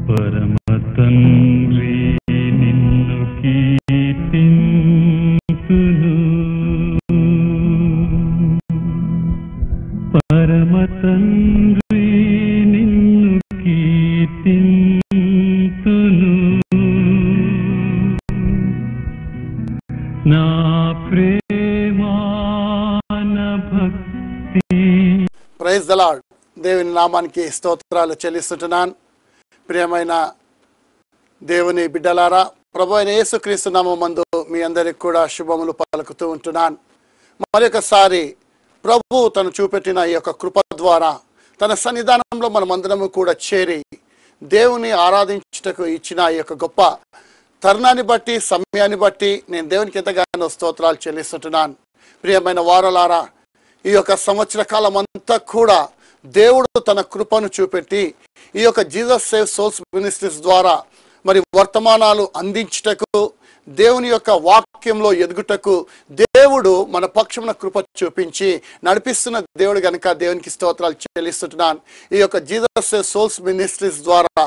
పరమ తండ్రి నిన్ను కీర్తింతును, పరమ తండ్రి నిన్ను కీర్తింతును, నా ప్రేమాన భక్తి. Praise the lord. దేవుని నామానికి స్తోత్రాలు చెల్లిస్తుంటున్నాను. ప్రియమైన దేవుని బిడ్డలారా, ప్రభు అయిన యేసుక్రీస్తు నామమందు మీ అందరికి కూడా శుభములు పలుకుతూ ఉంటున్నాను. మరొకసారి ప్రభు తను చూపెట్టిన ఈ యొక్క కృప ద్వారా తన సన్నిధానంలో మనమందరము కూడా చేరి దేవుని ఆరాధించుటకు ఇచ్చిన ఈ యొక్క గొప్ప తరుణాన్ని బట్టి, సమయాన్ని బట్టి నేను దేవునికి ఎంతగానో స్తోత్రాలు చెల్లిస్తుంటున్నాను. ప్రియమైన వారలారా, ఈ యొక్క సంవత్సర కాలం అంతా కూడా దేవుడు తన కృపను చూపెట్టి ఈ యొక్క జీసస్ సేవ్ సోల్స్ మినిస్ట్రీస్ ద్వారా మరి వర్తమానాలు అందించుటకు, దేవుని యొక్క వాక్యంలో ఎదుగుటకు దేవుడు మన పక్షమున కృప చూపించి నడిపిస్తున్న దేవుడు గనుక దేవునికి స్తోత్రాలు చెల్లిస్తుంటున్నాను. ఈ యొక్క జీసస్ సేవ్ సోల్స్ మినిస్ట్రీస్ ద్వారా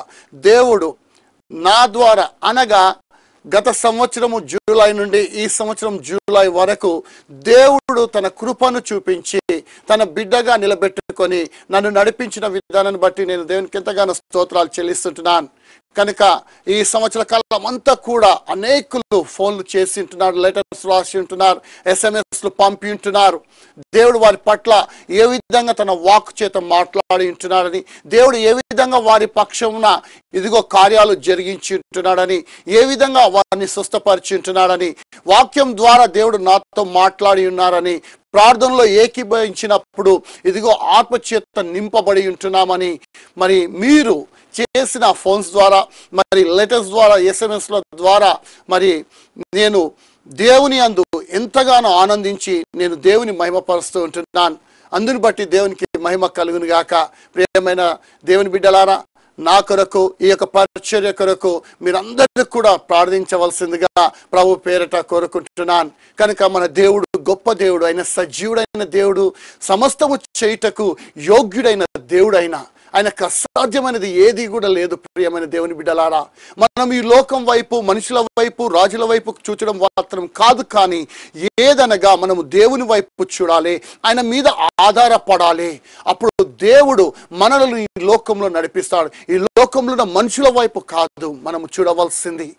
దేవుడు నా ద్వారా, అనగా గత సంవత్సరము జూలై నుండి ఈ సంవత్సరం జూలై వరకు దేవుడు తన కృపను చూపించి తన బిడ్డగా నిలబెట్టుకొని నన్ను నడిపించిన విధానాన్ని బట్టి నేను దేవునికి ఎంతగానో స్తోత్రాలు చెల్లిస్తుంటున్నాను. కనుక ఈ సంవత్సర కాలం అంతా కూడా అనేకులు ఫోన్లు చేసి ఉంటున్నారు, లెటర్స్ రాసి ఉంటున్నారు, SMS పంపి ఉంటున్నారు. దేవుడు వారి పట్ల ఏ విధంగా తన వాక్ చేత మాట్లాడి ఉంటున్నాడని, దేవుడు ఏ విధంగా వారి పక్షమున ఇదిగో కార్యాలు జరిగించి ఉంటున్నాడని, ఏ విధంగా వారిని స్వస్థపరిచి ఉంటున్నాడని, వాక్యం ద్వారా దేవుడు నాతో మాట్లాడి ఉన్నారని, ప్రార్థనలో ఏకీభవించినప్పుడు ఇదిగో ఆత్మచేత నింపబడి ఉంటున్నామని, మరి మీరు చేసిన ఫోన్స్ ద్వారా, మరి లెటర్స్ ద్వారా, SMS ద్వారా మరి నేను దేవుని అందు ఎంతగానో ఆనందించి నేను దేవుని మహిమపరుస్తూ ఉంటున్నాను. అందుని బట్టి దేవునికి మహిమ కలుగును గాక. ప్రియమైన దేవుని బిడ్డలారా, నా కొరకు, ఈ యొక్క పరిచర్య కొరకు మీరందరూ కూడా ప్రార్థించవలసిందిగా ప్రభు పేరట కోరుకుంటున్నాను. కనుక మన దేవుడు గొప్ప దేవుడు, ఆయన సజీవుడైన దేవుడు, సమస్తము చేయుటకు యోగ్యుడైన దేవుడైన ఆయనకు అసాధ్యమైనది ఏది కూడా లేదు. ప్రియమైన దేవుని బిడ్డలారా, మనం ఈ లోకం వైపు, మనుషుల వైపు, రాజుల వైపు చూచడం మాత్రం కాదు, కానీ ఏదనగా మనము దేవుని వైపు చూడాలి, ఆయన మీద ఆధారపడాలి. అప్పుడు దేవుడు మనలను ఈ లోకంలో నడిపిస్తాడు. ఈ లోకంలో ఉన్న మనుషుల వైపు కాదు మనము చూడవలసింది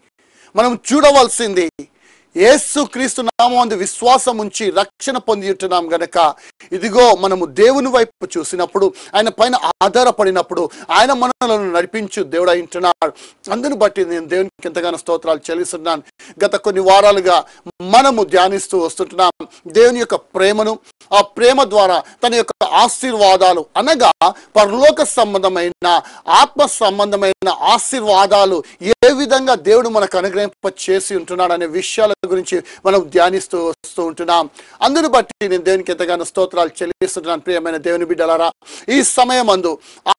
యేసు క్రీస్తు నామమందు విశ్వాసం ఉంచి రక్షణ పొంది ఉంటున్నాం గనక ఇదిగో మనము దేవుని వైపు చూసినప్పుడు, ఆయన పైన ఆధారపడినప్పుడు ఆయన మనలను నడిపించు దేవుడు ఉంటున్నాడు. అందుని బట్టి నేను దేవునికి ఎంతగానో స్తోత్రాలు చెల్లిస్తున్నాను. గత కొన్ని వారాలుగా మనము ధ్యానిస్తూ వస్తుంటున్నాం దేవుని యొక్క ప్రేమను. ఆ ప్రేమ ద్వారా తన యొక్క ఆశీర్వాదాలు, అనగా పరలోక సంబంధమైన, ఆత్మ సంబంధమైన ఆశీర్వాదాలు ఏ విధంగా దేవుడు మనకు అనుగ్రహింప చేసి ఉంటున్నాడు అనే విషయాల గురించి మనం ధ్యానిస్తూ వస్తూ ఉంటున్నాం. అందుని బట్టి నేను దేవునికి ఎంతగానో స్తోత్రాలు చెల్లిస్తున్నాను. ప్రియమైన దేవుని బిడ్డలారా, ఈ సమయం అందు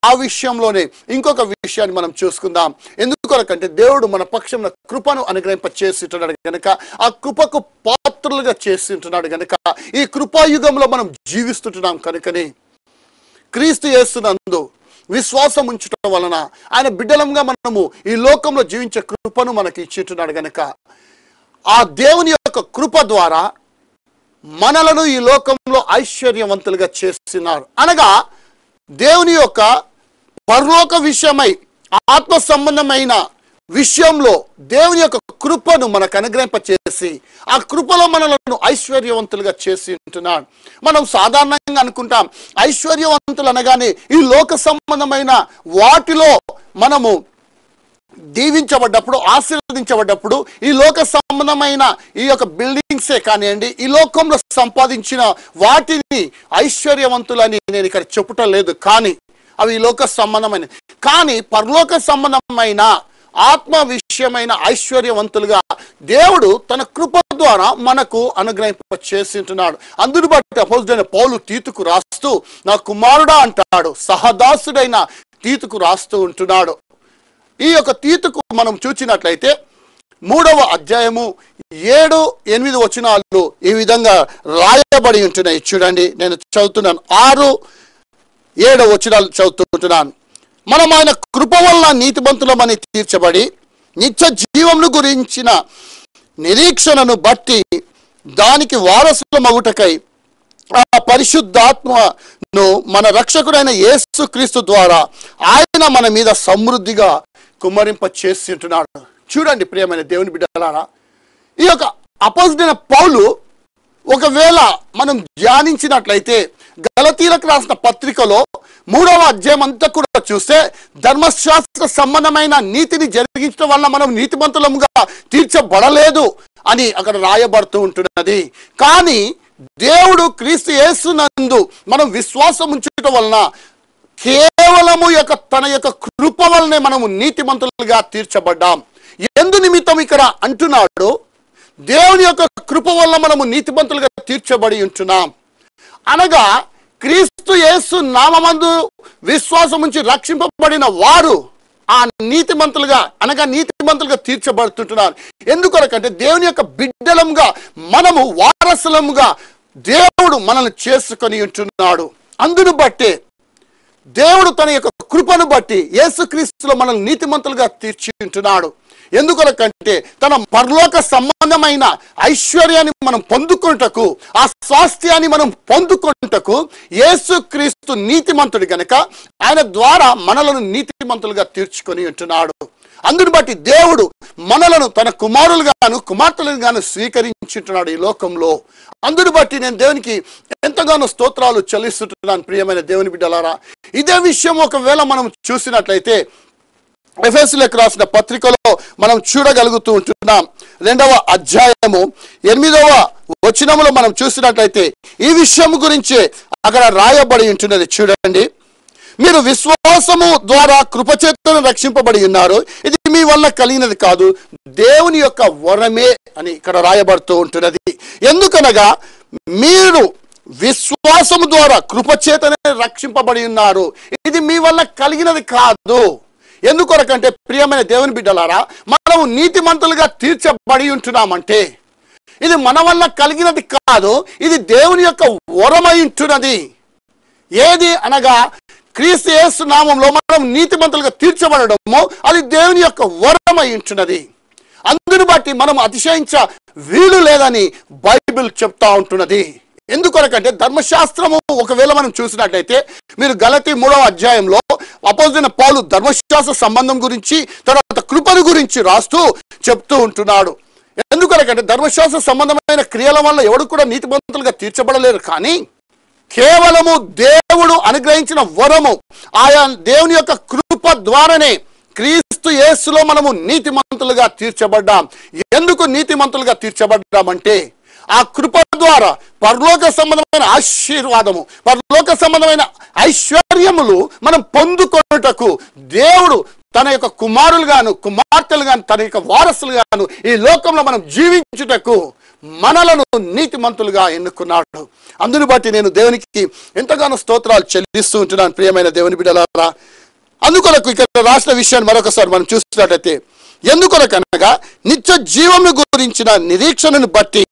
ఆ విషయంలోనే ఇంకొక విషయాన్ని మనం చూసుకుందాం. ఎందుకొరకంటే దేవుడు మన పక్షంలో కృపను అనుగ్రహింప చేసి ఉంటున్నాడు గనక, ఆ కృపకు పాత్రలుగా చేసి ఉంటున్నాడు గనక ఈ కృపాయుగంలో మనం జీవిస్తుంటున్నాం. కనుకనే క్రీస్తు యేసునందు విశ్వాసం ఉంచడం వలన ఆయన బిడ్డలంగా మనము ఈ లోకంలో జీవించే కృపను మనకి ఇచ్చింటున్నాడు గనక, ఆ దేవుని యొక్క కృప ద్వారా మనలను ఈ లోకంలో ఐశ్వర్యవంతులుగా చేస్తున్నారు. అనగా దేవుని యొక్క పరలోక విషయమై, ఆత్మ సంబంధమైన విషయంలో దేవుని యొక్క కృపను మనకు అనుగ్రహింప చేసి ఆ కృపలో మనలను ఐశ్వర్యవంతులుగా చేసి ఉంటున్నాడు. మనం సాధారణంగా అనుకుంటాం ఐశ్వర్యవంతులు అనగానే ఈ లోక సంబంధమైన వాటిలో మనము దీవించబడ్డప్పుడు, ఆశీర్వదించబడ్డప్పుడు ఈ లోక సంబంధమైన ఈ యొక్క బిల్డింగ్సే కానివ్వండి, ఈ లోకంలో సంపాదించిన వాటిని ఐశ్వర్యవంతులని నేను ఇక్కడ చెప్పుట లేదు, కానీ అవి ఈ లోక సంబంధమైన. కానీ పరలోక సంబంధమైన, ఆత్మ విషయమైన ఐశ్వర్యవంతులుగా దేవుడు తన కృప ద్వారా మనకు అనుగ్రహింప చేసింటున్నాడు. అందును బట్టి అపోస్తలుడైన పౌలు తీతుకు రాస్తూ, నా కుమారుడా అంటాడు, సహదాసుడైన తీతుకు రాస్తూ ఉంటున్నాడు. ఈ యొక్క తీతుకు మనం చూచినట్లయితే 3వ అధ్యాయము 7-8 వచనాలు ఈ విధంగా రాయబడి ఉంటున్నాయి. చూడండి, నేను చదువుతున్నాను. 6-7 వచనాలు చదువుతుంటున్నాను. మనం ఆయన కృప వల్ల నీతిమంతులమని తీర్చబడి నిత్య జీవమును గురించిన నిరీక్షణను బట్టి దానికి వారసులమగుటకై ఆ పరిశుద్ధాత్మను మన రక్షకుడైన యేసుక్రీస్తు ద్వారా ఆయన మన మీద సమృద్ధిగా కుమ్మరింప చేస్తుంటున్నాడు. చూడండి ప్రియమైన దేవుని బిడ్డలారా, ఈ యొక్క అపోస్తలుడైన పౌలు ఒకవేళ మనం ధ్యానించినట్లయితే గలతీలకు రాసిన పత్రికలో 3వ అధ్యాయం అంతా కూడా చూస్తే ధర్మశాస్త్ర సంబంధమైన నీతిని జరిగించడం వల్ల మనం నీతిమంతులముగా తీర్చబడలేదు అని అక్కడ రాయబడుతూ ఉంటున్నది. కానీ దేవుడు క్రీస్తు యేసునందు మనం విశ్వాసం ఉంచడం వలన కేవలము తన యొక్క కృప వలనే మనము నీతిమంతులుగా తీర్చబడ్డాం. ఎందు నిమిత్తం ఇక్కడ అంటున్నాడు, దేవుని యొక్క కృప వల్ల మనము నీతిమంతులుగా తీర్చబడి ఉంటున్నాం అనగా క్రీస్తు యేసు నామమందు విశ్వాసం ఉంచి రక్షింపబడిన వారు ఆ నీతిమంతులుగా తీర్చబడుతుంటున్నారు. ఎందుకొరకంటే దేవుని యొక్క బిడ్డలంగా మనము వారసులముగా దేవుడు మనల్ని చేసుకొని ఉంటున్నాడు. అందును బట్టే దేవుడు తన యొక్క కృపను బట్టి యేసుక్రీస్తులో మనల్ని నీతిమంతులుగా తీర్చి ఉంటున్నాడు. ఎందుకొరకంటే తన పరలోక సంబంధమైన ఐశ్వర్యాన్ని మనం పొందుకొనుటకు, ఆ స్వాస్థ్యాన్ని మనం పొందుకొనుటకు యేసుక్రీస్తు నీతిమంతుడు గనుక ఆయన ద్వారా మనలను నీతిమంతులుగా తీర్చుకొని ఉంటున్నాడు. అందుని బట్టి దేవుడు మనలను తన కుమారులుగాను కుమార్తెలుగాను స్వీకరించుంటున్నాడు ఈ లోకంలో. అందుని బట్టి నేను దేవునికి ఎంతగానో స్తోత్రాలు చెల్లిస్తుంటున్నాను. ప్రియమైన దేవుని బిడ్డలారా, ఇదే విషయం ఒకవేళ మనం చూసినట్లయితే ఎఫెసీయులకు రాసిన పత్రికలో మనం చూడగలుగుతూ ఉంటున్నాం. 2వ అధ్యాయము 8వ వచనములో మనం చూసినట్లయితే ఈ విషయం గురించి అక్కడ రాయబడి ఉంటున్నది. చూడండి, మీరు విశ్వాసము ద్వారా కృపచేతను రక్షింపబడి ఉన్నారు, ఇది మీ వల్ల కలిగినది కాదు, దేవుని యొక్క వరమే అని ఇక్కడ రాయబడుతూ ఉంటున్నది. ఎందుకనగా మీరు విశ్వాసము ద్వారా కృపచేతనే రక్షింపబడి ఉన్నారు, ఇది మీ వల్ల కలిగినది కాదు. ఎందుకొరకంటే ప్రియమైన దేవుని బిడ్డలారా, మనము నీతిమంతులుగా తీర్చబడి ఉంటున్నామంటే ఇది మన వల్ల కలిగినది కాదు, ఇది దేవుని యొక్క వరమై ఉంటున్నది. ఏది అనగా క్రీస్తు యేసు నామంలో మనం నీతిమంతులుగా తీర్చబడము అది దేవుని యొక్క వరమై ఉంటున్నది. అందుని బట్టి మనం అతిశయించ వీలు లేదని బైబిల్ చెప్తా ఉంటున్నది. ఎందుకొరకంటే ధర్మశాస్త్రము ఒకవేళ మనం చూసినట్లయితే మీరు గలతీ 3వ అధ్యాయంలో అపోస్తలుడైన పౌలు ధర్మశాస్త్ర సంబంధం గురించి తర్వాత కృపను గురించి రాస్తూ చెప్తూ ఉంటున్నాడు. ఎందుకొరకంటే ధర్మశాస్త్ర సంబంధమైన క్రియల వల్ల ఎవడు కూడా నీతిమంతులుగా తీర్చబడలేరు, కానీ కేవలము దేవుడు అనుగ్రహించిన వరము ఆయా దేవుని యొక్క కృప ద్వారానే క్రీస్తు యేసులో మనము నీతిమంతులుగా తీర్చబడ్డాం. ఎందుకు నీతిమంతులుగా తీర్చబడ్డామంటే ఆ కృప ద్వారా పరలోక సంబంధమైన ఆశీర్వాదము, పరలోక సంబంధమైన ఐశ్వర్యములు మనం పొందుకొనుటకు దేవుడు తన యొక్క కుమారులుగాను కుమార్తెలుగాను తన యొక్క వారసులుగాను ఈ లోకంలో మనం జీవించుటకు మనలను నీతిమంతులుగా ఎన్నుకున్నాడు. అందుని బట్టి నేను దేవునికి ఎంతగానో స్తోత్రాలు చెల్లిస్తూ ఉంటున్నాను. ప్రియమైన దేవుని బిడ్డలారా, అందుకొరకు ఇక్కడ రాసిన విషయాన్ని మరొకసారి మనం చూసినట్లయితే, ఎందుకొరకనగా నిత్య జీవమును గురించిన నిరీక్షణను బట్టి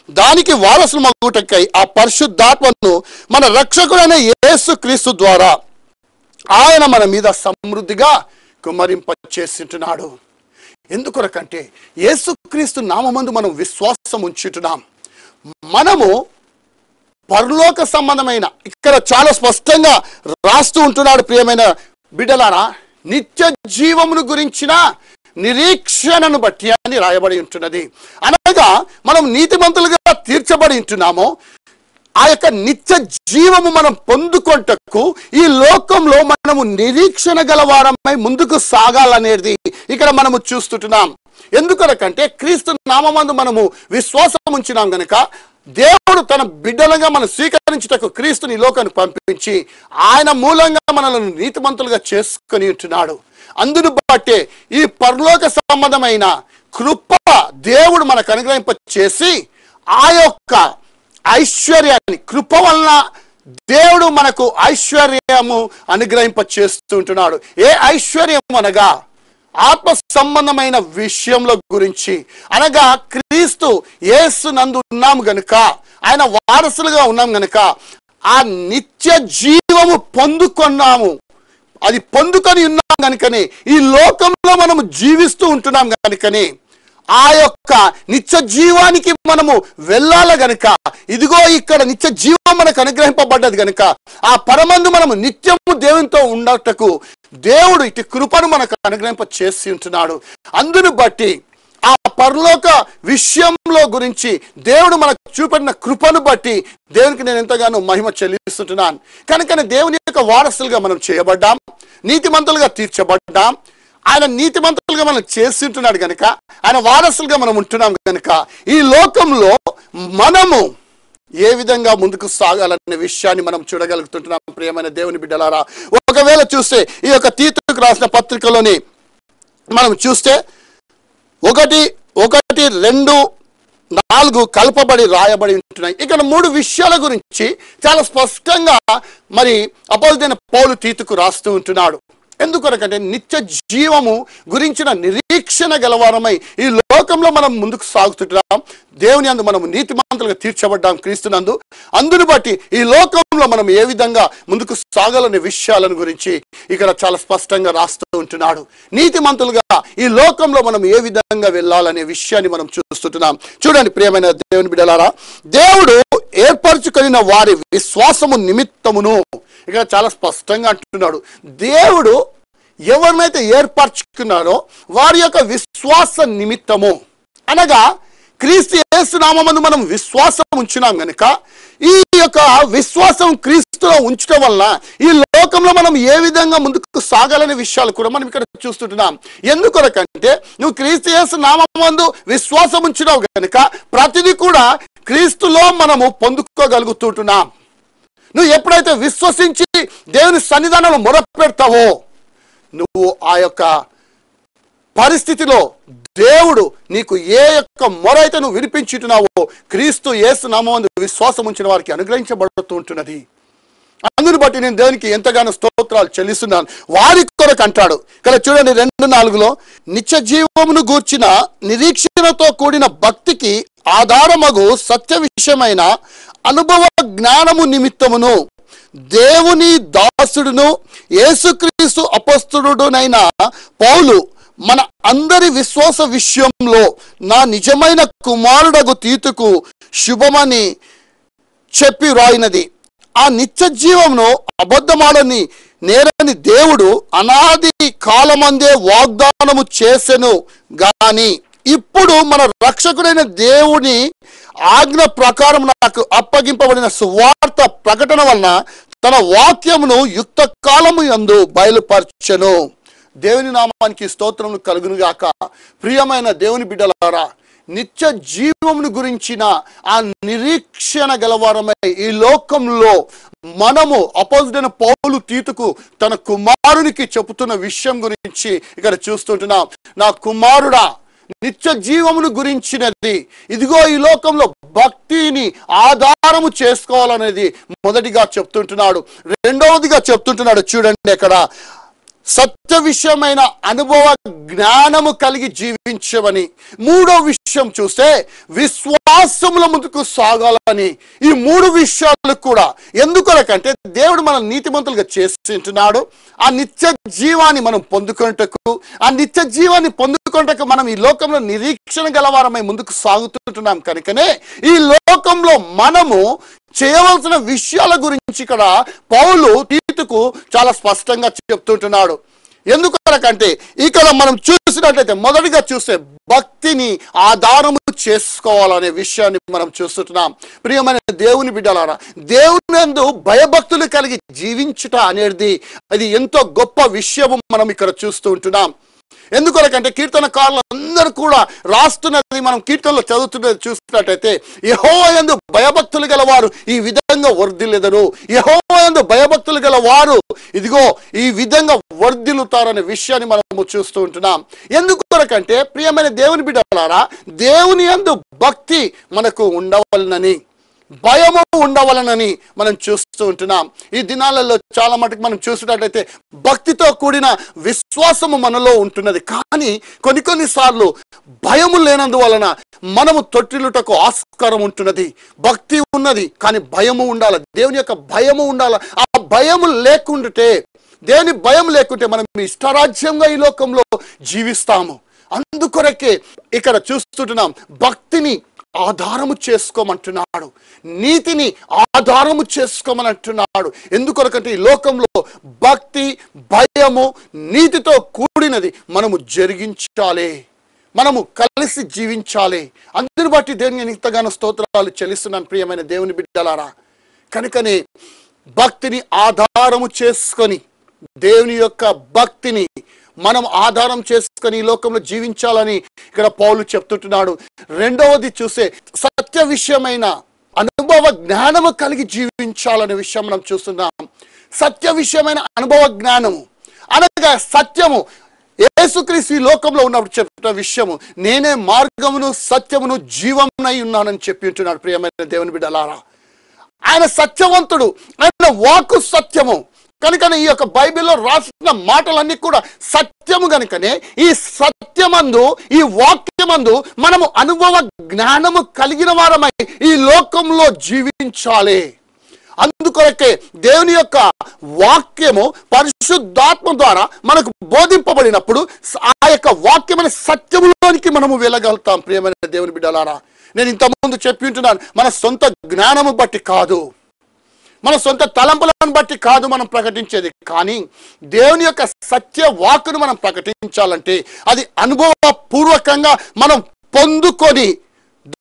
దానికి వారసులమగుటకై ఆ పరిశుద్ధాత్మను మన రక్షకుడైన యేసుక్రీస్తు ద్వారా ఆయన మన మీద సమృద్ధిగా కుమ్మరింప చేస్తుంటున్నాడు. ఎందుకొరకంటే యేసుక్రీస్తు నామమందు మనం విశ్వాసం ఉంచుతున్నాం. మనము పరలోక సంబంధమైన ఇక్కడ చాలా స్పష్టంగా రాస్తూ ఉంటున్నాడు. ప్రియమైన బిడ్డలారా, నిత్య జీవమును గురించిన నిరీక్షణను బట్టి అని రాయబడి ఉంటున్నది. అనగా మనం నీతిమంతులుగా తీర్చబడి ఉంటున్నాము. ఆ యొక్క నిత్య జీవము మనం పొందుకొంటకు ఈ లోకంలో మనము నిరీక్షణ గలవారమై ముందుకు సాగాలనేది ఇక్కడ మనము చూస్తుంటున్నాం. ఎందుకనకంటే క్రీస్తు నామమందు మనము విశ్వాసం ఉంచినాం గనుక దేవుడు తన బిడ్డలుగా మనం స్వీకరించుటకు క్రీస్తుని ఈ లోకాన్ని పంపించి ఆయన మూలంగా మనల్ని నీతిమంతులుగా చేసుకొని ఉంటున్నాడు. అందును బట్టే ఈ పరలోక సంబంధమైన కృప దేవుడు మనకు అనుగ్రహింప చేసి ఆ యొక్క ఐశ్వర్యాన్ని కృప వలన దేవుడు మనకు ఐశ్వర్యము అనుగ్రహింప చేస్తూ ఉంటున్నాడు. ఏ ఐశ్వర్యం అనగా ఆత్మ సంబంధమైన విషయంలో గురించి, అనగా క్రీస్తు యేసు నందు ఉన్నాము గనుక, ఆయన వారసులుగా ఉన్నాం గనుక ఆ నిత్య జీవము పొందుకున్నాము. అది పొందుకొని ఉన్నాం కనుకనే ఈ లోకంలో మనము జీవిస్తూ ఉంటున్నాం కనుకనే ఆ యొక్క నిత్య జీవానికి మనము వెళ్ళాల గనుక ఇదిగో ఇక్కడ నిత్య జీవం మనకు అనుగ్రహింపబడ్డది గనుక ఆ పరమందు మనము నిత్యము దేవునితో ఉండటకు దేవుడు ఇటు కృపను మనకు అనుగ్రహింప చేసి ఉంటున్నాడు. అందును బట్టి ఆ పరలోక విషయంలో గురించి దేవుడు మనకు చూపడిన కృపను బట్టి దేవునికి నేను ఎంతగానో మహిమ చెల్లిస్తుంటున్నాను. కనుకనే దేవుని యొక్క వారసులుగా మనం చేయబడ్డాం, నీతిమంతులుగా తీర్చబడ్డాం. ఆయన నీతిమంతులుగా మనం చేసి ఉంటున్నాడు కనుక ఆయన వారసులుగా మనం ఉంటున్నాం కనుక ఈ లోకంలో మనము ఏ విధంగా ముందుకు సాగాలనే విషయాన్ని మనం చూడగలుగుతుంటున్నాం. ప్రియమైన దేవుని బిడ్డలారా, ఒకవేళ చూస్తే ఈ యొక్క తీతుకు రాసిన పత్రికలోని మనం చూస్తే 1:2-4 కలపబడి రాయబడి ఉంటున్నాయి. ఇక్కడ 3 విషయాల గురించి చాలా స్పష్టంగా మరి అపోస్తలుడైన పౌలు తీతుకు రాస్తూ ఉంటున్నాడు. ఎందుకొరకంటే నిత్య జీవము గురించిన నిరీక్షణ గలవారమై ఈ లోకంలో మనం ముందుకు సాగుతుంటాం. దేవుని యందు మనం నీతిమంతులుగా తీర్చబడ్డాం క్రీస్తునందు. అందును బట్టి ఈ లోకంలో మనం ఏ విధంగా ముందుకు సాగాలనే విషయాలను గురించి ఇక్కడ చాలా స్పష్టంగా రాస్తూ ఉంటున్నాడు. నీతిమంతులుగా ఈ లోకంలో మనం ఏ విధంగా వెళ్ళాలనే విషయాన్ని మనం చూస్తుంటున్నాం. చూడండి ప్రియమైన దేవుని బిడ్డలారా, దేవుడు ఏర్పరచుకొనిన వారి విశ్వాసము నిమిత్తమును ఇక్కడ చాలా స్పష్టంగా అంటున్నాడు. దేవుడు ఎవరినైతే ఏర్పరచుకున్నారో వారి యొక్క విశ్వాస నిమిత్తము అనగా క్రీస్తు యేసు నామమున మనం విశ్వాసం ఉంచున్నాం కనుక ఈ యొక్క విశ్వాసం క్రీస్తులో ఉంచడం వల్ల ఈ లోకంలో మనం ఏ విధంగా ముందుకు సాగాలనే విషయాలు కూడా మనం ఇక్కడ చూస్తుంటున్నాం. ఎందుకొరకంటే నువ్వు క్రీస్తు యేసు నామమునందు విశ్వాసం ఉంచినావు కనుక ప్రతిదీ కూడా క్రీస్తులో మనము పొందుకోగలుగుతుంటున్నాం. నువ్వు ఎప్పుడైతే విశ్వసించి దేవుని సన్నిధానంలో మొర పెడతావో నువ్వు ఆ యొక్క పరిస్థితిలో దేవుడు నీకు ఏ యొక్క మొర అయితే నువ్వు వినిపించుతున్నావో క్రీస్తు యేసు నామమునందు విశ్వాసం ఉంచిన వారికి అనుగ్రహించబడుతూ ఉంటున్నది. అందుని బట్టి నేను దేవునికి ఎంతగానో స్తోత్రాలు చెల్లిస్తున్నాను. వారి కొరకు అంటాడు ఇక్కడ చూడండి 2:4 నిత్య జీవమును గూర్చిన నిరీక్షణతో కూడిన భక్తికి ఆధారమగు సత్య విషయమైన అనుభవ జ్ఞానము నిమిత్తమును దేవుని దాసుడును యేసుక్రీస్తు అపొస్తలుడునైన పౌలు మన అందరి విశ్వాస విషయంలో నా నిజమైన కుమారుడగు తీతుకు శుభమని చెప్పి రాయినది. ఆ నిత్య జీవమును అబద్ధమాడని నేరని దేవుడు అనాది కాలమందే వాగ్దానము చేసెను గాని ఇప్పుడు మన రక్షకుడైన దేవుని ఆజ్ఞ ప్రకారం నాకు అప్పగింపబడిన సువార్త ప్రకటన వలన తన వాక్యమును యుక్త కాలము యందు బయలుపరచెను. దేవుని నామానికి స్తోత్రములు కలుగును గాక. ప్రియమైన దేవుని బిడ్డలారా, నిత్య జీవమును గురించిన ఆ నిరీక్షణ గలవారమై ఈ లోకంలో మనము అపోస్తలుడైన పౌలు తీతుకు తన కుమారునికి చెబుతున్న విషయం గురించి ఇక్కడ చూస్తుంటున్నాం. నా కుమారుడా, నిత్య జీవమును గురించినది ఇదిగో ఈ లోకంలో భక్తిని ఆధారము చేసుకోవాలనేది మొదటిగా చెప్తుంటున్నాడు. రెండవదిగా చెప్తుంటున్నాడు చూడండి అక్కడ సత్య విషయమైన అనుభవ జ్ఞానము కలిగి జీవించమని. మూడో విషయం చూస్తే విశ్వాసముల ముందుకు సాగాలని. ఈ 3 విషయాలు కూడా ఎందుకొరకంటే దేవుడు మనం నీతిమంతులుగా చేస్తుంటున్నాడు. ఆ నిత్య జీవాన్ని మనం పొందుకొనుటకు, ఆ నిత్య జీవాన్ని పొందుకొనుటకు మనం ఈ లోకంలో నిరీక్షణ గలవారమై ముందుకు సాగుతుంటున్నాం కనుకనే ఈ లోకంలో మనము చేయవలసిన విషయాల గురించి ఇక్కడ పౌలు తీతుకు చాలా స్పష్టంగా చెప్తుంటున్నాడు. ఎందుకంటే ఇక్కడ మనం చూసినట్లయితే మొదటిగా చూస్తే భక్తిని ఆధారము చేసుకోవాలనే విషయాన్ని మనం చూస్తుంటున్నాం. ప్రియమైన దేవుని బిడ్డలారా, దేవుని యందు భయభక్తులు కలిగి జీవించుట అనేది అది ఎంతో గొప్ప విషయము మనం ఇక్కడ చూస్తూ ఉంటున్నాం. ఎందుకొరకంటే కీర్తనకారులు అందరూ కూడా రాస్తున్నది మనం కీర్తనలో చదువుతున్నది చూస్తున్నట్టయితే యెహోవా యందు భయభక్తులు గల వారు ఈ విధంగా వర్ధిల్లెదరు, యెహోవా యందు భయభక్తులు గల వారు ఇదిగో ఈ విధంగా వర్ధిల్లుతారనే విషయాన్ని మనము చూస్తూ ఉంటున్నాం. ఎందుకొరకంటే ప్రియమైన దేవుని బిడ్డలారా, దేవుని యందు భక్తి మనకు ఉండవలనని, భయము ఉండవలనని మనం చూస్తూ ఉంటున్నాం. ఈ దినాలలో చాలా మటుకు మనం చూసినట్లయితే భక్తితో కూడిన విశ్వాసము మనలో ఉంటున్నది. కానీ కొన్నిసార్లు భయము లేనందువలన మనము తొట్టిల్లుటకు ఆస్కారం ఉంటున్నది. భక్తి ఉన్నది కానీ భయము ఉండాలి, దేవుని యొక్క భయము ఉండాలి. ఆ భయము లేకుండాటే దేవుని భయం లేకుంటే మనం ఇష్టరాజ్యంగా ఈ లోకంలో జీవిస్తాము. అందుకొరకే ఇక్కడ చూస్తుంటున్నాం, భక్తిని ఆధారము చేసుకోమంటున్నాడు, నీతిని ఆధారము చేసుకోమని అంటున్నాడు. ఎందుకొరకంటే ఈ లోకంలో భక్తి, భయము, నీతితో కూడినది మనము జరిగించాలి, మనము కలిసి జీవించాలి. అందుని బట్టి దేవుని నేను ఇంతగానో స్తోత్రాలు చెల్లిస్తున్నాను ప్రియమైన దేవుని బిడ్డలారా. కనుకనే భక్తిని ఆధారము చేసుకొని, దేవుని యొక్క భక్తిని మనం ఆధారం చేసుకొని ఈ లోకంలో జీవించాలని ఇక్కడ పౌలు చెప్తుంటున్నాడు. రెండవది చూసే సత్య విషయమైన అనుభవ జ్ఞానము కలిగి జీవించాలనే విషయం మనం చూస్తున్నాం. సత్య విషయమైన అనుభవ జ్ఞానము అనగా సత్యము. యేసుక్రీస్తు ఈ లోకంలో ఉన్నప్పుడు చెప్పిన విషయము, నేనే మార్గమును సత్యమును జీవమునై ఉన్నానని చెప్పి ఉంటున్నాడు. ప్రియమైన దేవుని బిడ్డలారా, ఆయన సత్యవంతుడు, ఆయన వాక్కు సత్యము. కనుకనే ఈ యొక్క బైబిల్లో రాసిన మాటలన్నీ కూడా సత్యము. కనుకనే ఈ సత్యమందు, ఈ వాక్యమందు మనము అనుభవ జ్ఞానము కలిగిన వారమై ఈ లోకంలో జీవించాలి. అందుకొరకే దేవుని యొక్క వాక్యము పరిశుద్ధాత్మ ద్వారా మనకు బోధింపబడినప్పుడు ఆ యొక్క వాక్యమైన సత్యములోనికి మనము వెళ్ళగలుగుతాం. ప్రియమైన దేవుని బిడ్డలారా, నేను ఇంతకుముందు చెప్పి ఉంటున్నాను, మన సొంత జ్ఞానము బట్టి కాదు, మన సొంత తలంపులను బట్టి కాదు మనం ప్రకటించేది. కానీ దేవుని యొక్క సత్య వాక్కును మనం ప్రకటించాలంటే అది అనుభవపూర్వకంగా మనం పొందుకొని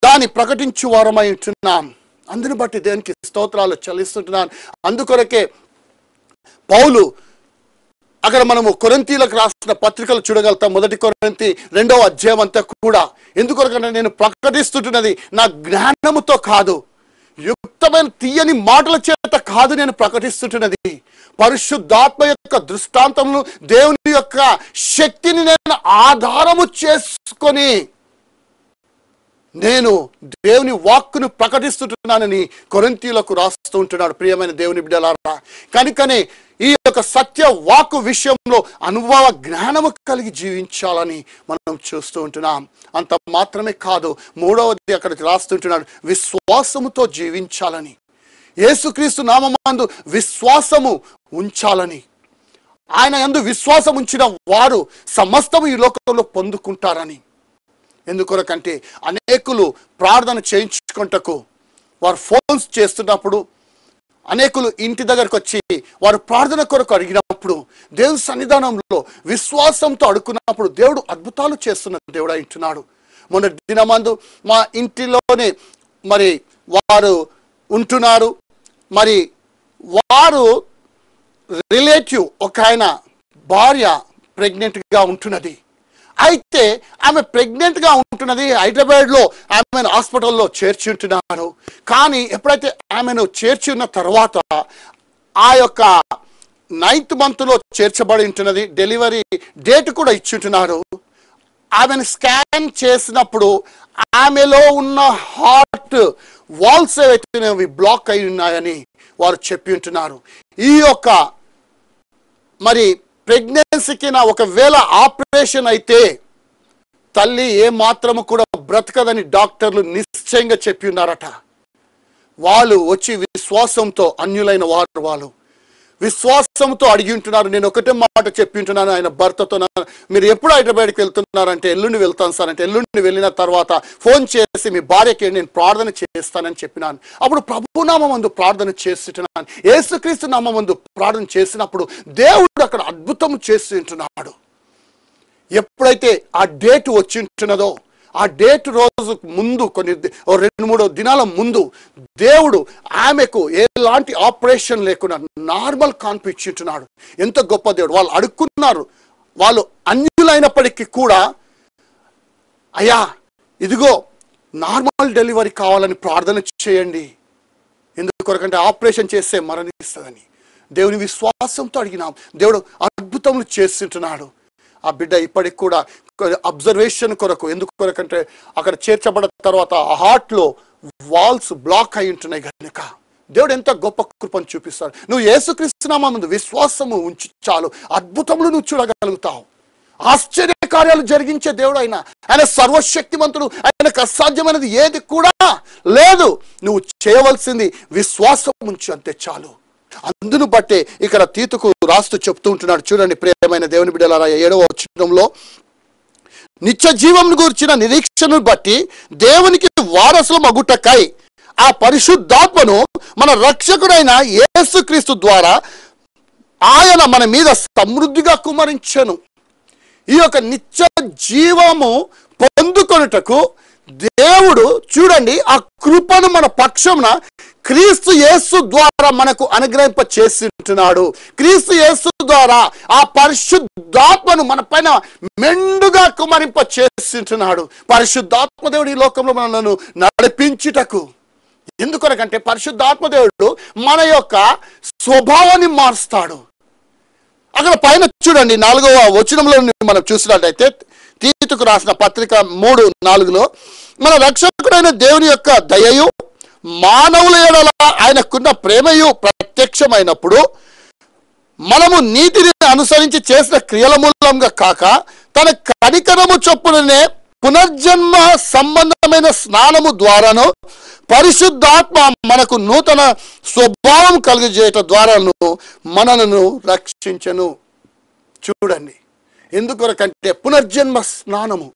దాన్ని ప్రకటించు వారమై ఉంటున్నాం. అందుని బట్టి దేవునికి స్తోత్రాలు చెల్లిస్తుంటున్నాను. అందుకొరకే పౌలు అక్కడ మనము కొరింథీలకు రాసిన పత్రికలు చూడగలుగుతాం. 1 కొరింథీ 2వ అధ్యాయం అంతా కూడా. ఎందుకొరకంటే నేను ప్రకటిస్తుంటున్నది నా జ్ఞానముతో కాదు, యుక్తమైన తీయని మాటల చేత కాదు నేను ప్రకటిస్తుంటున్నది, పరిశుద్ధాత్మ యొక్క దృష్టాంతమును, దేవుని యొక్క శక్తిని నేను ఆధారము చేసుకొని నేను దేవుని వాక్కును ప్రకటిస్తుంటున్నానని కొరింథీయులకు రాస్తూ ఉంటున్నాడు. ప్రియమైన దేవుని బిడ్డలారా, కనుకనే ఈ యొక్క సత్య వాక్కు విషయంలో అనుభవ జ్ఞానము కలిగి జీవించాలని మనం చూస్తూ ఉంటున్నాం. అంత మాత్రమే కాదు, 3వది అక్కడికి రాస్తుంటున్నాడు, విశ్వాసముతో జీవించాలని, యేసుక్రీస్తు నామమందు విశ్వాసము ఉంచాలని. ఆయన యందు విశ్వాసం ఉంచిన వారు సమస్తము ఈ లోకంలో పొందుకుంటారని. ఎందుకొరకంటే అనేకులు ప్రార్థన చేయించుకుంటకు వారు ఫోన్స్ చేస్తున్నప్పుడు, అనేకులు ఇంటి దగ్గరకు వచ్చి వారు ప్రార్థన కొరకు అడిగినప్పుడు, దేవుని సన్నిధానంలో విశ్వాసంతో అడుగుకున్నప్పుడు దేవుడు అద్భుతాలు చేస్తున్న దేవుడు అంటున్నాడు. మొన్న దినమందు మా ఇంటిలోనే మరి వారు ఉంటున్నారు. మరి వారు రిలేటివ్ ఒక ఆయన భార్య ప్రెగ్నెంట్గా ఉంటున్నది. అయితే ఆమె ప్రెగ్నెంట్గా ఉంటున్నది, హైదరాబాద్లో ఆమెను హాస్పిటల్లో చేర్చి ఉంటున్నారు. కానీ ఎప్పుడైతే ఆమెను చేర్చి ఉన్న తర్వాత ఆ యొక్క 9th మంత్లో చేర్చబడి ఉంటున్నది, డెలివరీ డేట్ కూడా ఇచ్చుంటున్నారు. ఆమెను స్కాన్ చేసినప్పుడు ఆమెలో ఉన్న హార్ట్ వాల్స్ ఏవైతే బ్లాక్ అయి ఉన్నాయని వారు చెప్పి ఉంటున్నారు. ఈ యొక్క మరి ప్రెగ్నెన్సీకి ఒకవేళ ఆపరేషన్ అయితే తల్లి ఏ మాత్రము కూడా బ్రతకదని డాక్టర్లు నిశ్చయంగా చెప్పి ఉన్నారట. వాళ్ళు వచ్చి విశ్వాసంతో, అన్యులైన వారు వాళ్ళు విశ్వాసంతో అడిగి ఉంటున్నారు. నేను ఒకటే మాట చెప్పి ఉంటున్నాను ఆయన భర్తతో, మీరు ఎప్పుడు హైదరాబాద్కి వెళ్తున్నారంటే ఎల్లుండి వెళ్తాను సార్ అంటే, ఎల్లుండి వెళ్ళిన తర్వాత ఫోన్ చేసి మీ భార్యకి నేను ప్రార్థన చేస్తానని చెప్పినాను. అప్పుడు ప్రభునామందు ప్రార్థన చేస్తున్నాను, యేసుక్రీస్తు నామందు ప్రార్థన చేసినప్పుడు దేవుడు అక్కడ అద్భుతం చేసి ఉంటున్నాడు. ఎప్పుడైతే ఆ డేట్ వచ్చి ఉంటున్నదో, ఆ డేట్ రోజు ముందు కొన్ని 2-3 దినాల ముందు దేవుడు ఆమెకు ఎలాంటి ఆపరేషన్ లేకుండా నార్మల్ కాన్పు ఇచ్చింటున్నాడు. ఎంత గొప్ప దేవుడు. వాళ్ళు అడుక్కున్నారు, వాళ్ళు అన్యులైనప్పటికీ కూడా, అయ్యా ఇదిగో నార్మల్ డెలివరీ కావాలని ప్రార్థన చేయండి, ఎందుకొరకంటే ఆపరేషన్ చేస్తే మరణిస్తుందని. దేవుని విశ్వాసంతో అడిగినాం, దేవుడు అద్భుతములు చేస్తుంటున్నాడు. ఆ బిడ్డ ఇప్పటికి కూడా అబ్జర్వేషన్ కొరకు, ఎందుకు కొరకంటే అక్కడ చేర్చబడిన తర్వాత ఆ హార్ట్లో వాల్స్ బ్లాక్ అయి ఉంటున్నాయి కనుక దేవుడు ఎంత గొప్ప కృపను చూపిస్తాడు. నువ్వు యేసుక్రీస్తు నామమునందు విశ్వాసము ఉంచి చాలు, అద్భుతములు నువ్వు చూడగలుగుతావు. ఆశ్చర్య కార్యాలు జరిగించే దేవుడు ఆయన సర్వశక్తిమంతుడు, ఆయనకు అసాధ్యమైనది ఏది కూడా లేదు. నువ్వు చేయవలసింది విశ్వాసం ఉంచు, అంతే చాలు. అందును బట్టే ఇక్కడ తీతుకు రాస్తూ చెప్తూ ఉంటున్నాడు. చూడండి ప్రియమైన దేవుని బిడ్డలారా, 7వ వచనంలో నిత్య జీవం గురించిన నిరీక్షను బట్టి దేవునికి వారసుల మగుటకై ఆ పరిశుద్ధాత్మను మన రక్షకుడైన యేసుక్రీస్తు ద్వారా ఆయన మన మీద సమృద్ధిగా కుమ్మరించెను. ఈ యొక్క నిత్య జీవము పొందుకొనుటకు దేవుడు చూడండి ఆ కృపను మన పక్షమున క్రీస్తు యేసు ద్వారా మనకు అనుగ్రహింప చేస్తుంటున్నాడు. క్రీస్తు యేసు ద్వారా ఆ పరిశుద్ధాత్మను మన పైన మెండుగా కుమరింప చేస్తుంటున్నాడు. పరిశుద్ధాత్మ దేవుడు ఈ లోకంలో మనలను నడిపించుటకు. ఎందుకొనకంటే పరిశుద్ధాత్మ దేవుడు మన యొక్క స్వభావాన్ని మారుస్తాడు. అక్కడ పైన చూడండి 4వ వచనంలో మనం చూసినట్లయితే తీతుకు రాసిన పత్రిక 3:4 మన రక్షకుడైన దేవుని యొక్క దయయు మానవుల ఎడల ఆయనకున్న ప్రేమయు ప్రత్యక్షమైనప్పుడు మనము నీతిని అనుసరించి చేసిన క్రియల మూలంగా కాక తన కనికరము చొప్పుననే పునర్జన్మ సంబంధమైన స్నానము ద్వారాను పరిశుద్ధాత్మ మనకు నూతన స్వభావం కలిగజేయటం ద్వారాను మనలను రక్షించెను. చూడండి ఎందుకొరకంటే పునర్జన్మ స్నానము.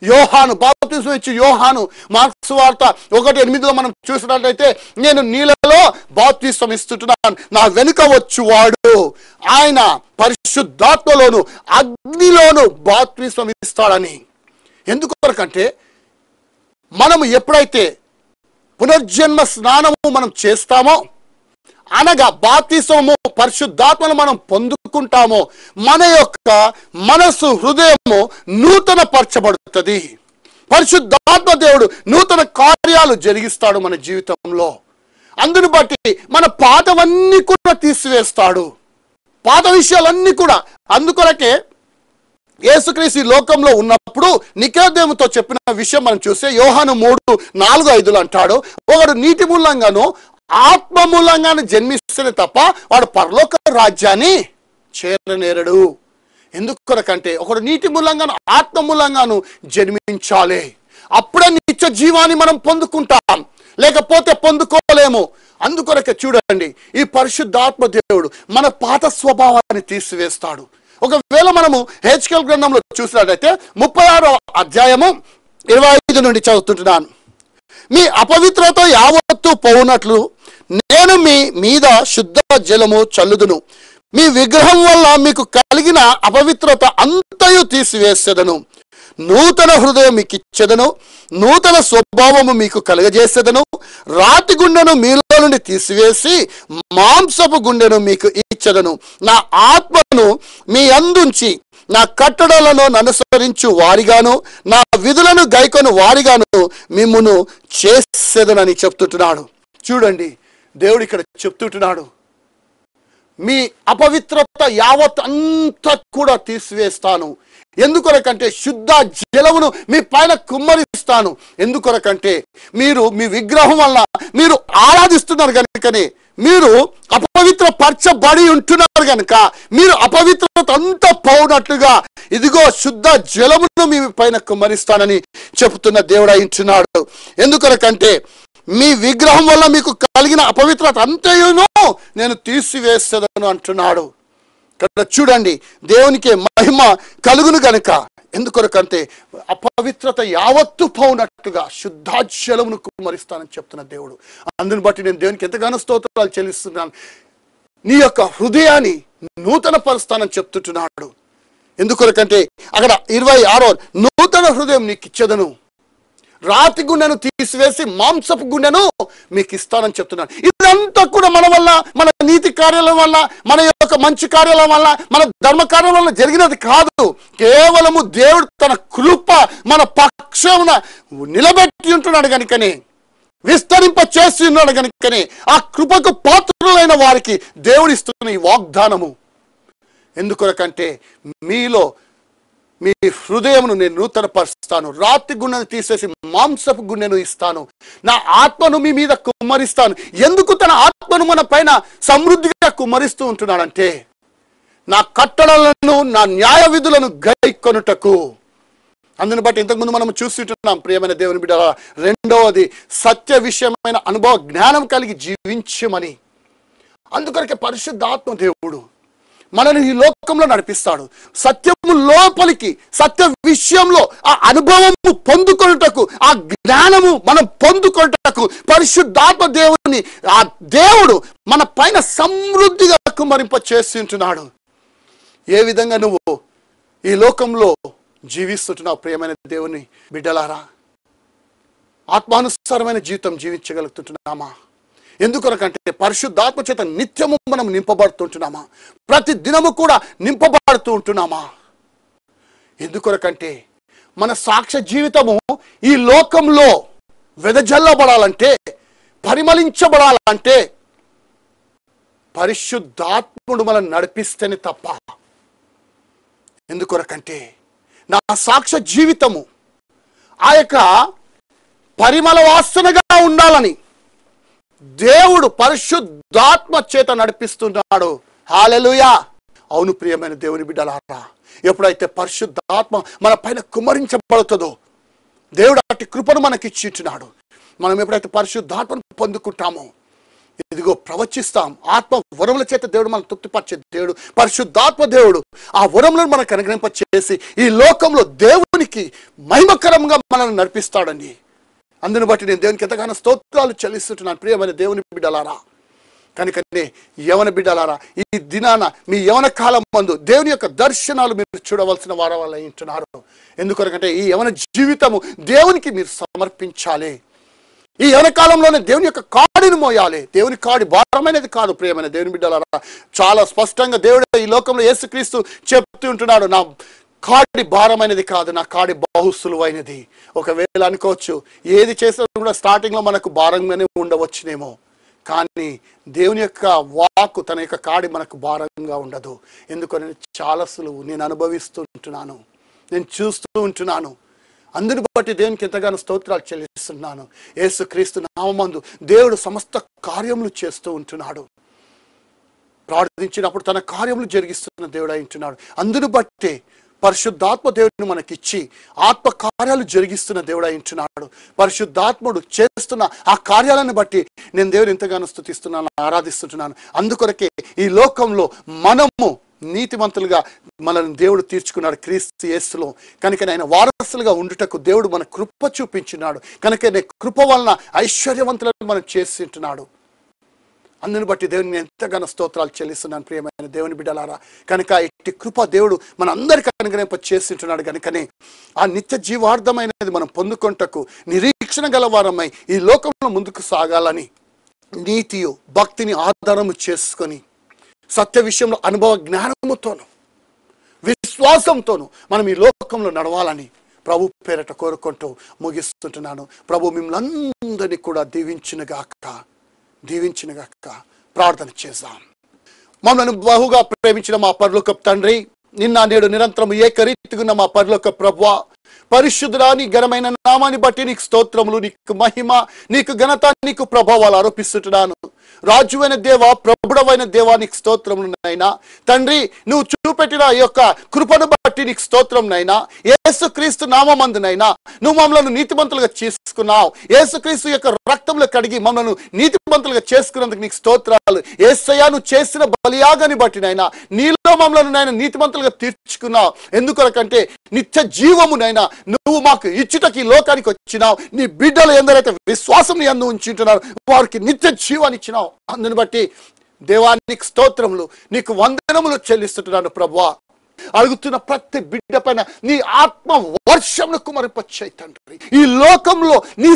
యోహాను బాప్తిస్మం ఇచ్చి యోహాను మార్క్స్ వార్త 1:8 మనం చూసినట్లయితే నేను నీళ్ళలో బాప్తిస్మం ఇస్తుంటున్నాను, నా వెనుక వచ్చువాడు ఆయన పరిశుద్ధాత్మలోను అగ్నిలోను బాప్తిస్మం ఇస్తాడని. ఎందుకొరకంటే మనము ఎప్పుడైతే పునర్జన్మ స్నానము మనం చేస్తామో అనగా బాప్తిస్మము పరిశుద్ధాత్మను మనం పొందుకుంటామో మన యొక్క మనసు హృదయము నూతన పరచబడుతుంది. పరిశుద్ధాత్మ దేవుడు నూతన కార్యాలు జరిగిస్తాడు మన జీవితంలో. అందును బట్టి మన పాతవన్నీ కూడా తీసివేస్తాడు, పాత విషయాలన్నీ కూడా. అందుకొరకే యేసుక్రీస్తు ఈ లోకంలో ఉన్నప్పుడు నికోదేముతో చెప్పిన విషయం మనం చూస్తే యోహాను 3:4-5 అంటాడు, ఒకడు నీటి మూలంగాను ఆత్మ మూలంగాను జన్మిస్తేనే తప్ప వాడు పరలోక రాజ్యాన్ని చేరనేరడు. ఎందుకొరకంటే ఒకడు నీటి మూలంగాను ఆత్మ మూలంగాను జన్మించాలి. అప్పుడే నిత్య జీవాన్ని మనం పొందుకుంటాం, లేకపోతే పొందుకోలేము. అందుకొరకే చూడండి ఈ పరిశుద్ధాత్మ దేవుడు మన పాత స్వభావాన్ని తీసివేస్తాడు. ఒకవేళ మనము హెచ్కేల్ గ్రంథంలో చూసినట్లయితే 36వ అధ్యాయము 25 నుండి చదువుతుంటున్నాను. మీ అపవిత్రత యావత్తు పోవునట్లు నేను మీ మీద శుద్ధ జలము చల్లుదును, మీ విగ్రహం వల్ల మీకు కలిగిన అపవిత్రత అంతయు తీసివేసేదను, నూతన హృదయం మీకు ఇచ్చేదను, నూతన స్వభావము మీకు కలుగజేసేదను, రాతి గుండెను మీలో నుండి తీసివేసి మాంసపు గుండెను మీకు ఇచ్చేదను, నా ఆత్మను మీ అందుంచి నా కట్టడలను అనుసరించు వారిగాను నా విధులను గైకొను వారిగాను మిమ్మును చేసేదనని చెప్తుంటున్నాడు. చూడండి దేవుడు ఇక్కడ చెప్తుంటున్నాడు, మీ అపవిత్రత యావత్ అంతా కూడా తీసివేస్తాను. ఎందుకొరకంటే శుద్ధ జలమును మీ పైన కుమ్మరిస్తాను. ఎందుకొరకంటే మీరు మీ విగ్రహం వల్ల మీరు ఆరాధిస్తున్నారు కనుకనే, మీరు అపవిత్ర పరచబడి ఉంటున్నారు కనుక మీరు అపవిత్రత అంతా పోనట్లుగా ఇదిగో శుద్ధ జలమును మీ పైన కుమ్మరిస్తానని చెప్తున్న దేవుడు అయించున్నాడు. ఎందుకొరకంటే మీ విగ్రహం వల్ల మీకు కలిగిన అపవిత్రత అంతయును నేను తీసివేసేదను అంటున్నాడు. ఇక్కడ చూడండి దేవునికి మహిమ కలుగును గనుక. ఎందుకొరకంటే అపవిత్రత యావత్తు పోనట్టుగా శుద్ధాజలమును కుమ్మరిస్తానని చెప్తున్న దేవుడు. అందుని బట్టి నేను దేవునికి ఎంతగానో స్తోత్రాలు చెల్లిస్తున్నాను. నీ యొక్క హృదయాన్ని నూతన పరుస్తానని చెప్తుంటున్నాడు. ఎందుకొరకంటే అక్కడ 26 నూతన హృదయం నీకు ఇచ్చేదను, రాతి గుండెను తీసివేసి మాంసపు గుండెను మీకు ఇస్తానని చెప్తున్నాను. ఇదంతా కూడా మన వల్ల, మన నీతి కార్యాల వల్ల, మన యొక్క మంచి కార్యాల వల్ల, మన ధర్మ కార్యాల వల్ల జరిగినది కాదు. కేవలము దేవుడు తన కృప మన పక్షమున నిలబెట్టి ఉంటున్నాడు కనుకనే, విస్తరింప చేసి ఉన్నాడు కనుకనే ఆ కృపకు పాత్రులైన వారికి దేవుడు ఇస్తున్న ఈ వాగ్దానము. ఎందుకొరకంటే మీలో మీ హృదయమును నేను నూతన పరుస్తాను, రాతి గుండెను తీసేసి మాంసపు గుండెను ఇస్తాను, నా ఆత్మను మీ మీద కుమ్మరిస్తాను. ఎందుకు తన ఆత్మను మన పైన సమృద్ధిగా కుమ్మరిస్తూ ఉంటున్నాడంటే నా కట్టడలను నా న్యాయ విధులను గైకొనుటకు. అందుని బట్టి ఇంతకుముందు మనం చూస్తుంటున్నాం ప్రియమైన దేవుని బిడ్డ, రెండవది సత్య విషయమైన అనుభవ జ్ఞానం కలిగి జీవించమని. అందుకొరకే పరిశుద్ధాత్మ దేవుడు మనల్ని ఈ లోకంలో నడిపిస్తాడు. సత్యము లోపలికి, సత్య విషయంలో ఆ అనుభవము పొందుకొనుటకు, ఆ జ్ఞానము మనం పొందుకొనుటకు పరిశుద్ధాత్మ దేవుని ఆ దేవుడు మన పైన సమృద్ధిగా కుమ్మరింప చేస్తుంటున్నాడు. ఏ విధంగా నువ్వు ఈ లోకంలో జీవిస్తుంటున్నావు ప్రియమైన దేవుని బిడ్డలారా? ఆత్మానుసారమైన జీవితం జీవించగలుగుతుంటున్నామా? ఎందుకొరకంటే పరిశుద్ధాత్మ చేత నిత్యము మనం నింపబడుతుంటున్నామా? ప్రతి దినము కూడా నింపబడుతూ ఉంటున్నామా? ఎందుకొరకంటే మన సాక్ష్య జీవితము ఈ లోకంలో వెదజల్లబడాలంటే, పరిమళించబడాలంటే పరిశుద్ధాత్ముడు మనం నడిపిస్తేనే తప్ప. ఎందుకొరకంటే నా సాక్ష్య జీవితము ఆ యొక్క పరిమళ వాసనగా ఉండాలని దేవుడు పరిశుద్ధాత్మ చేత నడిపిస్తున్నాడు. హల్లెలూయా. అవును ప్రియమైన దేవుని బిడ్డలారా, ఎప్పుడైతే పరిశుద్ధాత్మ మన పైన కుమ్మరించబడుతుందో దేవుడు అట్టి కృపను మనకి ఇచ్చిస్తున్నాడు. మనం ఎప్పుడైతే పరిశుద్ధాత్మను పొందుకుంటామో ఇదిగో ప్రవచిస్తాం. ఆత్మ వరముల చేత దేవుడు మనం తృప్తిపరిచే దేవుడు పరిశుద్ధాత్మ దేవుడు. ఆ వరములను మనకు అనుగ్రహింప చేసి ఈ లోకంలో దేవునికి మహిమకరంగా మనల్ని నడిపిస్తాడండి. అందుని బట్టి నేను దేవునికి ఎంతగానో స్తోత్రాలు చెల్లిస్తుంటున్నాను ప్రియమైన దేవుని బిడ్డలారా. కనుకనే యవన బిడ్డలారా, ఈ దినాన మీ యవన కాలం మందు దేవుని యొక్క దర్శనాలు మీరు చూడవలసిన వారు వాళ్ళు ఉంటున్నారు. ఎందుకంటే ఈ యవన జీవితము దేవునికి మీరు సమర్పించాలి. ఈ యవన కాలంలోనే దేవుని యొక్క కాడిని మోయాలి. దేవుని కాడి భారమైనది కాదు ప్రియమైన దేవుని బిడ్డలారా. చాలా స్పష్టంగా దేవుడు ఈ లోకంలో యేసుక్రీస్తు చెప్తూ ఉంటున్నాడు, నా కాడి భారమైనది కాదు, నా కాడి బహు సులువైనది. ఒకవేళ అనుకోవచ్చు ఏది చేసినా కూడా స్టార్టింగ్లో మనకు భారంగానే ఉండవచ్చునేమో, కానీ దేవుని యొక్క వాక్కు తన యొక్క కాడి మనకు భారంగా ఉండదు. ఎందుకని చాలా సులువు. నేను అనుభవిస్తూ ఉంటున్నాను, నేను చూస్తూ ఉంటున్నాను. అందుని బట్టి దేవునికి ఎంతగానో స్తోత్రాలు చెల్లిస్తున్నాను. యేసుక్రీస్తు నామమందు దేవుడు సమస్త కార్యములు చేస్తూ ఉంటున్నాడు. ప్రార్థించినప్పుడు తన కార్యములు జరిగిస్తున్న దేవుడు అయి ఉంటున్నాడు. అందుని బట్టి పరిశుద్ధాత్మ దేవుడిని మనకిచ్చి ఆత్మ కార్యాలు జరిగిస్తున్న దేవుడు అయి ఉంటున్నాడు. పరిశుద్ధాత్ముడు చేస్తున్న ఆ కార్యాలను బట్టి నేను దేవుని ఎంతగానో స్తుతిస్తున్నాను, ఆరాధిస్తుంటున్నాను. అందుకొరకే ఈ లోకంలో మనము నీతిమంతులుగా మనల్ని దేవుడు తీర్చుకున్నాడు క్రీస్తు యేసులో. కనుక ఆయన వారసులుగా ఉండుటకు దేవుడు మన కృప చూపించున్నాడు. కనుక కృప వలన ఐశ్వర్యవంతులను మనం చేస్తుంటున్నాడు. అందుని బట్టి దేవుని ఎంతగానో స్తోత్రాలు చెల్లిస్తున్నాను ప్రియమైన దేవుని బిడ్డలారా. కనుక ఇట్టి కృప దేవుడు మన అందరికీ అనుగ్రహింప చేస్తుంటున్నాడు. కనుకనే ఆ నిత్య జీవార్థమైనది మనం పొందుకొంటకు నిరీక్షణ గలవారమై ఈ లోకంలో ముందుకు సాగాలని నీతియు భక్తిని ఆధారము చేసుకొని సత్య విషయంలో అనుభవ జ్ఞానముతోను విశ్వాసంతోను మనం ఈ లోకంలో నడవాలని ప్రభు పేరట కోరుకుంటూ ముగిస్తుంటున్నాను. ప్రభు మిమ్మల్ని అందరినీ కూడా దీవించినగాక ప్రార్థన చేద్దాం. మమ్మల్ని బహుగా ప్రేమించిన మా పరలోకపు తండ్రి, నిన్న నేడు నిరంతరం ఏకరీతిగా మా పరలోకపు ప్రభువా, పరిశుద్ధుడా నీ ఘనమైన నామాన్ని బట్టి నీకు స్తోత్రములు, నీకు మహిమ, నీకు ఘనత, నీకు ప్రభావాలు ఆరోపిస్తుంటున్నాను. రాజువైన దేవా, ప్రభుడవైన దేవా, నీకు స్తోత్రములు నైనా. తండ్రి, నువ్వు చూపెట్టిన ఈ యొక్క కృపను బట్టి నీకు స్తోత్రం నైనా. యేసుక్రీస్తు నామమందునైనా నువ్వు మమ్మల్ని నీతిమంతులుగా చేసుకున్నావు. యేసుక్రీస్తు యొక్క రక్తంలో కడిగి మమ్మల్ని నీతిమంతులుగా చేసుకున్నందుకు నీకు స్తోత్రాలు. యేసయ్యా, నువ్వు చేసిన బలియాగాన్ని బట్టి నైనా నీలో మమ్మల్ని నాయన నీతిమంతులుగా తీర్చుకున్నావు. ఎందుకొరకంటే నిత్య జీవమునైనా నువ్వు మాకు ఇచ్చుటకి ఈ లోకానికి వచ్చినావు. నీ బిడ్డలు ఎందరైతే విశ్వాసం యందు ఉంచుంటున్నారు వారికి నిత్య జీవాన్ని ఇచ్చినావు. అందుని బట్టి దేవానికి స్తోత్రములు, నీకు వందనములు చెల్లిస్తుంటున్నాను ప్రభువా. అడుగుతున్న ప్రతి బిడ్డ పైన నీ ఆత్మ వర్షంను కుమరింపచేయి తండ్రి. ఈ లోకంలో నీ